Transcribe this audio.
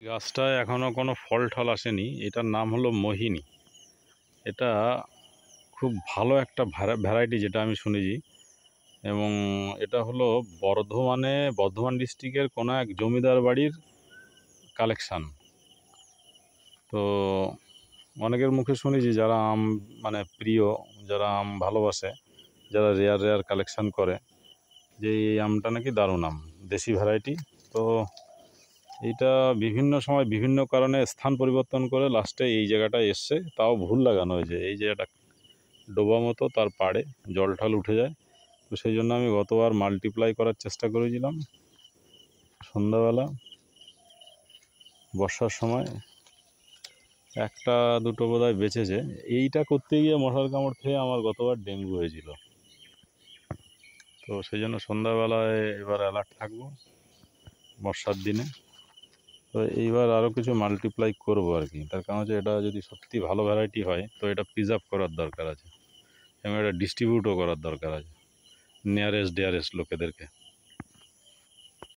গাছটায় এখনও কোনো ফল ঠল আসেনি। এটার নাম হলো মোহিনী। এটা খুব ভালো একটা ভ্যারাইটি যেটা আমি শুনেছি, এবং এটা হলো বর্ধমান ডিস্ট্রিক্টের কোনো এক জমিদার বাড়ির কালেকশান। তো অনেকের মুখে শুনেছি যারা আম প্রিয়, যারা আম ভালোবাসে, যারা রেয়ার কালেকশান করে, যে এই আমটা নাকি দারুণ আম, দেশি ভ্যারাইটি। তো এইটা বিভিন্ন সময় বিভিন্ন কারণে স্থান পরিবর্তন করে লাস্টে এই জায়গাটায় এসছে। তাও ভুল লাগানো হয়েছে, এই জায়গাটা ডোবা মতো, তার পাড়ে জল ঠল উঠে যায়। তো সেই জন্য আমি গতবার মাল্টিপ্লাই করার চেষ্টা করেছিলাম সন্ধ্যাবেলা বর্ষার সময়, একটা দুটো বোধহয় বেঁচেছে। এইটা করতে গিয়ে মশার কামড় খেয়ে আমার গতবার ডেঙ্গু হয়েছিল। তো সেই জন্য সন্ধ্যাবেলায় এবার অ্যালার্ট থাকবো বর্ষার দিনে। তো এইবার আরও কিছু মাল্টিপ্লাই করবো আর কি। তার কারণ হচ্ছে এটা যদি সত্যি ভালো ভ্যারাইটি হয় তো এটা প্রিজার্ভ করার দরকার আছে, এবং এটা ডিস্ট্রিবিউটও করার দরকার আছে নিয়ারেস্ট ডিয়ারেস্ট লোকেদেরকে।